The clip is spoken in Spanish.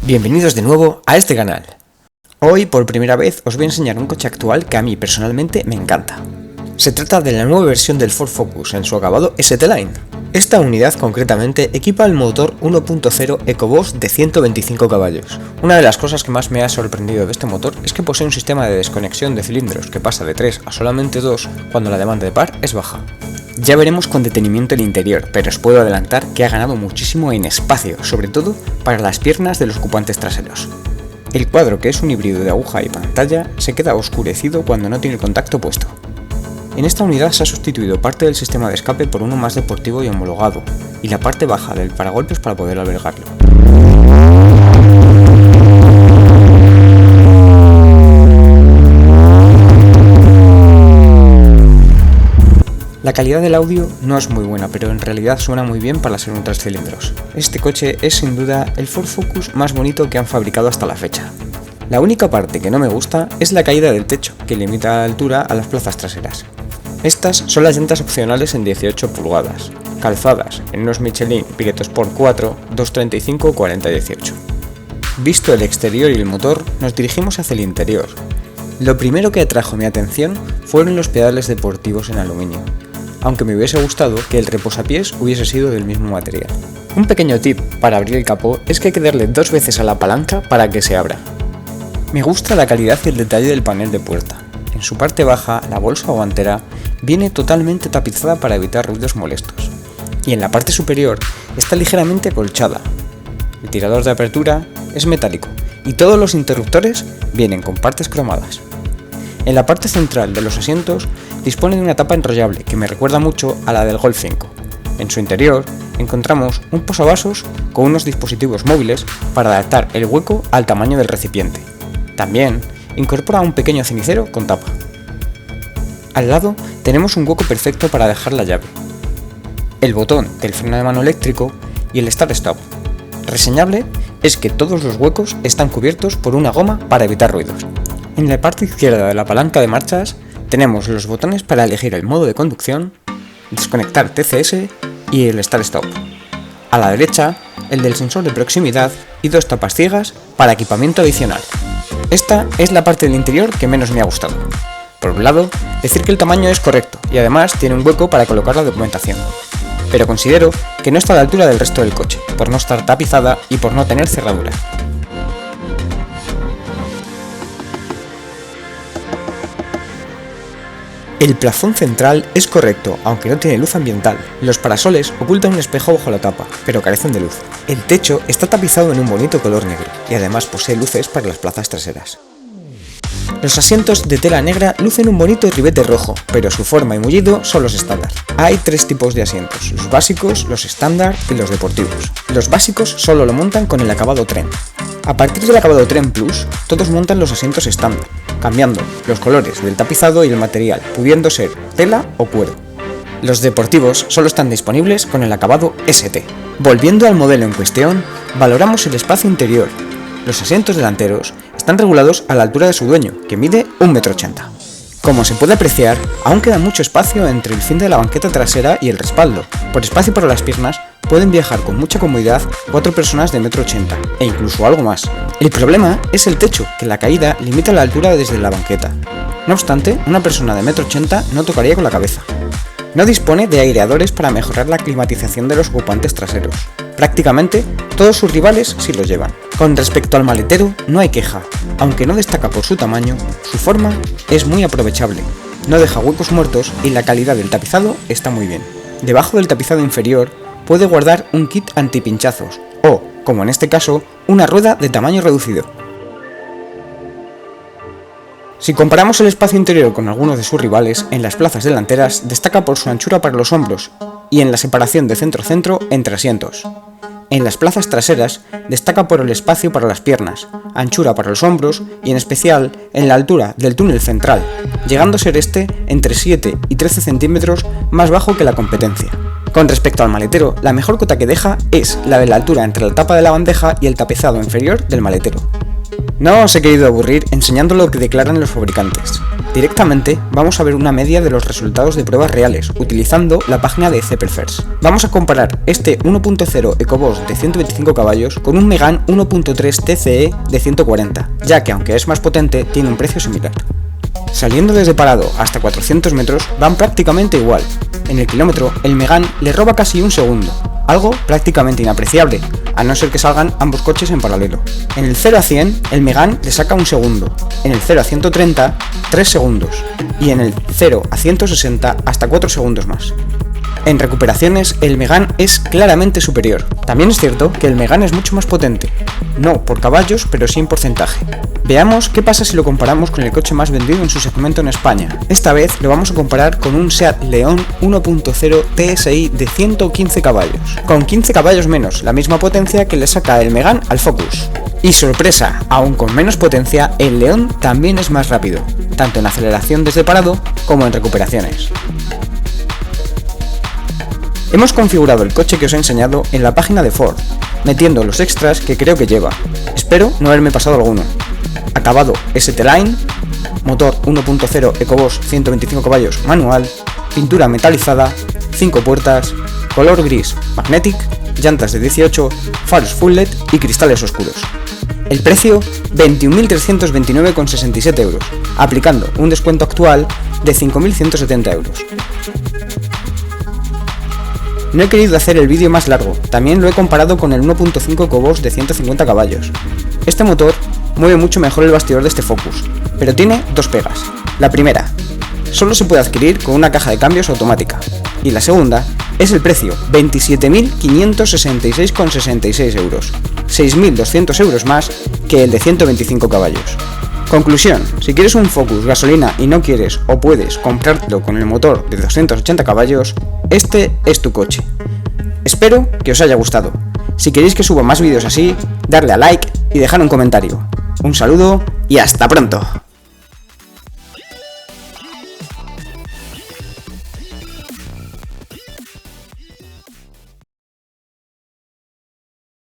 Bienvenidos de nuevo a este canal. Hoy por primera vez os voy a enseñar un coche actual que a mí personalmente me encanta. Se trata de la nueva versión del Ford Focus en su acabado ST-Line. Esta unidad concretamente equipa el motor 1.0 EcoBoost de 125 caballos. Una de las cosas que más me ha sorprendido de este motor es que posee un sistema de desconexión de cilindros que pasa de 3 a solamente 2 cuando la demanda de par es baja. Ya veremos con detenimiento el interior, pero os puedo adelantar que ha ganado muchísimo en espacio, sobre todo para las piernas de los ocupantes traseros. El cuadro, que es un híbrido de aguja y pantalla, se queda oscurecido cuando no tiene el contacto puesto. En esta unidad se ha sustituido parte del sistema de escape por uno más deportivo y homologado, y la parte baja del paragolpes para poder albergarlo. La calidad del audio no es muy buena, pero en realidad suena muy bien para ser un 3 cilindros. Este coche es sin duda el Ford Focus más bonito que han fabricado hasta la fecha. La única parte que no me gusta es la caída del techo, que limita la altura a las plazas traseras. Estas son las llantas opcionales en 18 pulgadas, calzadas en unos Michelin Pilot Sport 4 235/40/18. Visto el exterior y el motor, nos dirigimos hacia el interior. Lo primero que atrajo mi atención fueron los pedales deportivos en aluminio, aunque me hubiese gustado que el reposapiés hubiese sido del mismo material. Un pequeño tip para abrir el capó es que hay que darle 2 veces a la palanca para que se abra. Me gusta la calidad y el detalle del panel de puerta. En su parte baja, la bolsa guantera viene totalmente tapizada para evitar ruidos molestos, y en la parte superior está ligeramente acolchada. El tirador de apertura es metálico y todos los interruptores vienen con partes cromadas. En la parte central de los asientos dispone de una tapa enrollable que me recuerda mucho a la del Golf 5. En su interior encontramos un posavasos con unos dispositivos móviles para adaptar el hueco al tamaño del recipiente. También incorpora un pequeño cenicero con tapa. Al lado tenemos un hueco perfecto para dejar la llave, el botón del freno de mano eléctrico y el Start-Stop. Reseñable es que todos los huecos están cubiertos por una goma para evitar ruidos. En la parte izquierda de la palanca de marchas tenemos los botones para elegir el modo de conducción, desconectar TCS y el Start-Stop. A la derecha, el del sensor de proximidad y 2 tapas ciegas para equipamiento adicional. Esta es la parte del interior que menos me ha gustado. Por un lado, decir que el tamaño es correcto y además tiene un hueco para colocar la documentación. Pero considero que no está a la altura del resto del coche, por no estar tapizada y por no tener cerradura. El plafón central es correcto, aunque no tiene luz ambiental. Los parasoles ocultan un espejo bajo la tapa, pero carecen de luz. El techo está tapizado en un bonito color negro, y además posee luces para las plazas traseras. Los asientos de tela negra lucen un bonito ribete rojo, pero su forma y mullido son los estándar. Hay 3 tipos de asientos, los básicos, los estándar y los deportivos. Los básicos solo lo montan con el acabado Tren. A partir del acabado Tren Plus, todos montan los asientos estándar, cambiando los colores del tapizado y el material, pudiendo ser tela o cuero. Los deportivos solo están disponibles con el acabado ST. Volviendo al modelo en cuestión, valoramos el espacio interior. Los asientos delanteros están regulados a la altura de su dueño, que mide 1,80 m. Como se puede apreciar, aún queda mucho espacio entre el fin de la banqueta trasera y el respaldo. Por espacio para las piernas, pueden viajar con mucha comodidad 4 personas de 1,80 m e incluso algo más. El problema es el techo, que la caída limita la altura desde la banqueta. No obstante, una persona de 1,80 m no tocaría con la cabeza. No dispone de aireadores para mejorar la climatización de los ocupantes traseros. Prácticamente todos sus rivales sí los llevan. Con respecto al maletero, no hay queja. Aunque no destaca por su tamaño, su forma es muy aprovechable. No deja huecos muertos y la calidad del tapizado está muy bien. Debajo del tapizado inferior puede guardar un kit antipinchazos o, como en este caso, una rueda de tamaño reducido. Si comparamos el espacio interior con algunos de sus rivales, en las plazas delanteras destaca por su anchura para los hombros y en la separación de centro-centro entre asientos. En las plazas traseras destaca por el espacio para las piernas, anchura para los hombros y en especial en la altura del túnel central, llegando a ser este entre 7 y 13 centímetros más bajo que la competencia. Con respecto al maletero, la mejor cota que deja es la de la altura entre la tapa de la bandeja y el tapizado inferior del maletero. No os he querido aburrir enseñando lo que declaran los fabricantes. Directamente vamos a ver una media de los resultados de pruebas reales, utilizando la página de Zeppelin. Vamos a comparar este 1.0 EcoBoost de 125 caballos con un Megane 1.3 TCE de 140, ya que aunque es más potente, tiene un precio similar. Saliendo desde parado hasta 400 metros van prácticamente igual. En el kilómetro, el Megane le roba casi un segundo, algo prácticamente inapreciable, a no ser que salgan ambos coches en paralelo. En el 0 a 100, el Megane le saca un segundo, en el 0 a 130, 3 segundos, y en el 0 a 160 hasta 4 segundos más. En recuperaciones, el Megane es claramente superior. También es cierto que el Megane es mucho más potente, no por caballos, pero sí en porcentaje. Veamos qué pasa si lo comparamos con el coche más vendido en su segmento en España. Esta vez lo vamos a comparar con un Seat León 1.0 TSI de 115 caballos, con 15 caballos menos, la misma potencia que le saca el Megane al Focus. Y sorpresa, aún con menos potencia, el León también es más rápido, tanto en aceleración desde parado como en recuperaciones. Hemos configurado el coche que os he enseñado en la página de Ford, metiendo los extras que creo que lleva. Espero no haberme pasado alguno. Acabado ST-Line, motor 1.0 EcoBoost 125 caballos manual, pintura metalizada, 5 puertas, color gris Magnetic, llantas de 18, faros full LED y cristales oscuros. El precio 21.329,67 euros, aplicando un descuento actual de 5.170 euros. No he querido hacer el vídeo más largo, también lo he comparado con el 1.5 EcoBoost de 150 caballos. Este motor mueve mucho mejor el bastidor de este Focus, pero tiene dos pegas. La primera, solo se puede adquirir con una caja de cambios automática, y la segunda es el precio, 27.566,66 euros, 6.200 euros más que el de 125 caballos. Conclusión, si quieres un Focus gasolina y no quieres o puedes comprártelo con el motor de 280 caballos, este es tu coche. Espero que os haya gustado. Si queréis que suba más vídeos así, darle a like y dejar un comentario. Un saludo y hasta pronto.